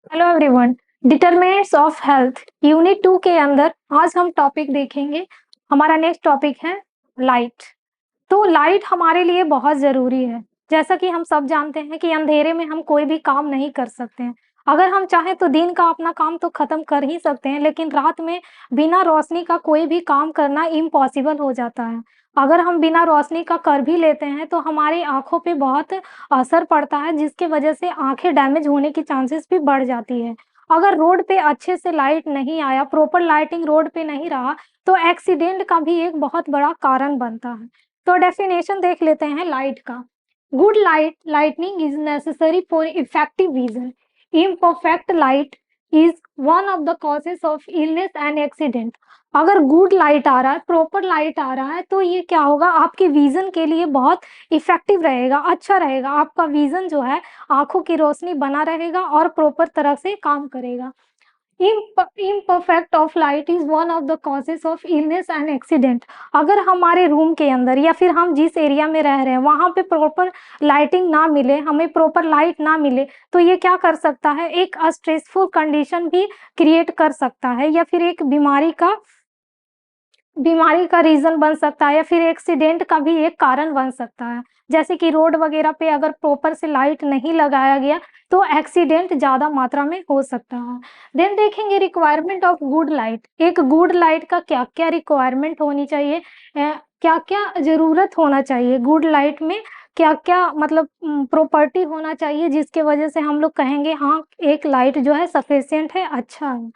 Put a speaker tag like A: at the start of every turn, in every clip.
A: Hello everyone. Determinants of health unit 2 के अंदर आज हम टॉपिक देखेंगे। हमारा नेक्स्ट टॉपिक है लाइट। तो लाइट हमारे लिए बहुत ज़रूरी है। जैसा कि हम सब जानते हैं कि अंधेरे में हम कोई भी काम नहीं कर सकते हैं। अगर हम चाहें तो दिन का अपना काम तो ख़त्म कर ही सकते हैं, लेकिन रात में बिना रोशनी का कोई भी काम करना इम्पॉसिबल हो जाता है। अगर हम बिना रोशनी का कर भी लेते हैं तो हमारी आँखों पे बहुत असर पड़ता है, जिसकी वजह से आँखें डैमेज होने की चांसेस भी बढ़ जाती है। अगर रोड पे अच्छे से लाइट नहीं आया, प्रॉपर लाइटिंग रोड पे नहीं रहा, तो एक्सीडेंट का भी एक बहुत बड़ा कारण बनता है। तो डेफिनेशन देख लेते हैं लाइट का। Good lightning is necessary for effective vision. Imperfect light is one of the causes of illness and accident. अगर गुड लाइट आ रहा है, प्रॉपर लाइट आ रहा है, तो ये क्या होगा, आपके विजन के लिए बहुत इफेक्टिव रहेगा, अच्छा रहेगा। आपका विजन जो है, आंखों की रोशनी बना रहेगा और प्रॉपर तरह से काम करेगा। Imperfect of light is one of the causes of illness and accident. अगर हमारे रूम के अंदर या फिर हम जिस एरिया में रह रहे हैं वहां पे प्रॉपर लाइटिंग ना मिले, हमें प्रॉपर लाइट ना मिले, तो ये क्या कर सकता है, एक स्ट्रेसफुल कंडीशन भी क्रिएट कर सकता है, या फिर एक बीमारी का रीज़न बन सकता है, या फिर एक्सीडेंट का भी एक कारण बन सकता है। जैसे कि रोड वगैरह पे अगर प्रॉपर से लाइट नहीं लगाया गया तो एक्सीडेंट ज़्यादा मात्रा में हो सकता है। देन देखेंगे रिक्वायरमेंट ऑफ गुड लाइट। एक गुड लाइट का क्या-क्या रिक्वायरमेंट होनी चाहिए, क्या-क्या ज़रूरत होना चाहिए गुड लाइट में, क्या-क्या मतलब प्रॉपर्टी होना चाहिए जिसके वजह से हम लोग कहेंगे हाँ, एक लाइट जो है सफिशिएंट है, अच्छा है।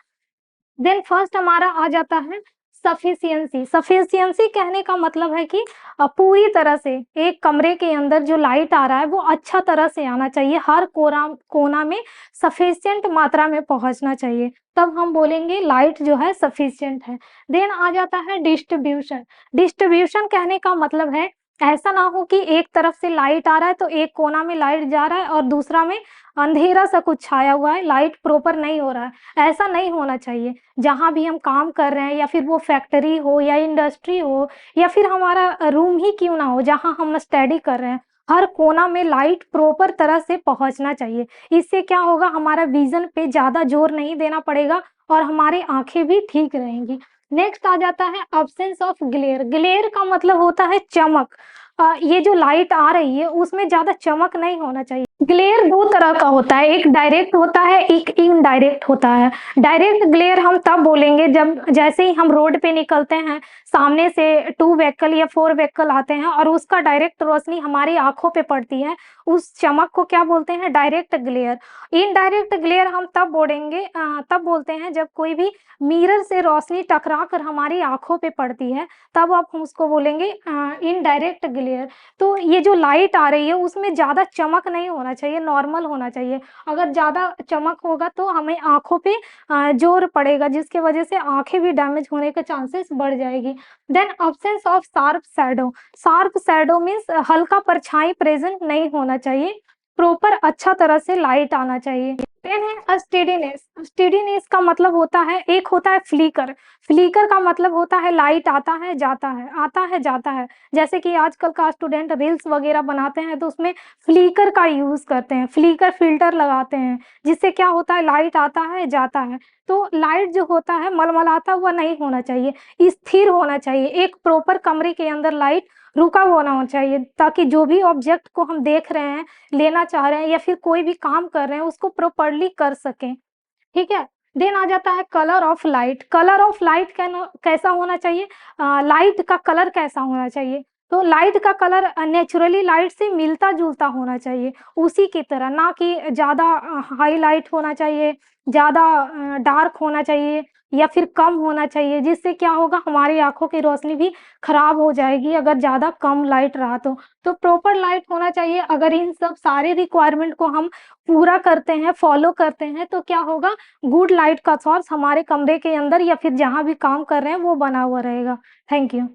A: देन फर्स्ट हमारा आ जाता है सफिशिएंसी। सफिशिएंसी कहने का मतलब है कि पूरी तरह से एक कमरे के अंदर जो लाइट आ रहा है वो अच्छा तरह से आना चाहिए, हर कोना में सफिशिएंट मात्रा में पहुंचना चाहिए, तब हम बोलेंगे लाइट जो है सफिशिएंट है। देन आ जाता है डिस्ट्रीब्यूशन। डिस्ट्रीब्यूशन कहने का मतलब है ऐसा ना हो कि एक तरफ से लाइट आ रहा है तो एक कोना में लाइट जा रहा है और दूसरा में अंधेरा सा कुछ छाया हुआ है, लाइट प्रॉपर नहीं हो रहा है। ऐसा नहीं होना चाहिए। जहाँ भी हम काम कर रहे हैं, या फिर वो फैक्ट्री हो या इंडस्ट्री हो या फिर हमारा रूम ही क्यों ना हो जहाँ हम स्टडी कर रहे हैं, हर कोना में लाइट प्रॉपर तरह से पहुंचना चाहिए। इससे क्या होगा, हमारा विजन पे ज़्यादा जोर नहीं देना पड़ेगा और हमारी आंखें भी ठीक रहेंगी। नेक्स्ट आ जाता है अब्सेंस ऑफ ग्लेयर। ग्लेयर का मतलब होता है चमक। ये जो लाइट आ रही है उसमें ज़्यादा चमक नहीं होना चाहिए। ग्लेयर दो तरह का होता है, एक डायरेक्ट होता है, एक इनडायरेक्ट होता है। डायरेक्ट ग्लेयर हम तब बोलेंगे जब जैसे ही हम रोड पे निकलते हैं, सामने से 2 व्हीकल या 4 व्हीकल आते हैं और उसका डायरेक्ट रोशनी हमारी आंखों पे पड़ती है, उस चमक को क्या बोलते हैं, डायरेक्ट ग्लेयर। इनडायरेक्ट ग्लेयर हम तब बोलते हैं जब कोई भी मिरर से रोशनी टकरा कर हमारी आंखों पे पड़ती है, तब आप हम उसको बोलेंगे इनडायरेक्ट ग्लेयर। तो ये जो लाइट आ रही है उसमें ज़्यादा चमक नहीं होना चाहिए, नॉर्मल होना चाहिए। अगर ज़्यादा चमक होगा तो हमें आँखों पे ज़ोर पड़ेगा, जिसकी वजह से आँखें भी डैमेज होने के चांसेस बढ़ जाएगी। Then absence of sharp shadow. Sharp shadow means हल्का परछाई प्रेज़ेंट नहीं होना चाहिए, प्रॉपर अच्छा तरह से लाइट आना चाहिए। देन है स्टेडीनेस। स्टेडीनेस का मतलब होता है, एक होता है फ्लिकर। फ्लिकर का मतलब होता है लाइट आता है जाता है, आता है जाता है। जैसे कि आजकल का स्टूडेंट रील्स वगैरह बनाते हैं तो उसमें फ्लिकर का यूज़ करते हैं, फ्लिकर फिल्टर लगाते हैं, जिससे क्या होता है, लाइट आता है जाता है। तो लाइट जो होता है मलमलाता हुआ नहीं होना चाहिए, स्थिर होना चाहिए। एक प्रॉपर कमरे के अंदर लाइट रुका हुआ होना चाहिए, ताकि जो भी ऑब्जेक्ट को हम देख रहे हैं, लेना चाह रहे हैं या फिर कोई भी काम कर रहे हैं उसको प्रॉपर्ली कर सकें। ठीक है। देन आ जाता है colour of light. Colour of light कैसा होना चाहिए, लाइट का कलर कैसा होना चाहिए, तो लाइट का कलर नेचुरली लाइट से मिलता जुलता होना चाहिए, उसी की तरह, ना कि ज़्यादा हाई लाइट होना चाहिए, ज़्यादा डार्क होना चाहिए या फिर कम होना चाहिए, जिससे क्या होगा, हमारी आंखों की रोशनी भी खराब हो जाएगी अगर ज़्यादा कम लाइट रहा तो प्रॉपर लाइट होना चाहिए। अगर इन सब सारे रिक्वायरमेंट को हम पूरा करते हैं, फॉलो करते हैं, तो क्या होगा, गुड लाइट का सोर्स हमारे कमरे के अंदर या फिर जहाँ भी काम कर रहे हैं वो बना हुआ रहेगा। Thank you.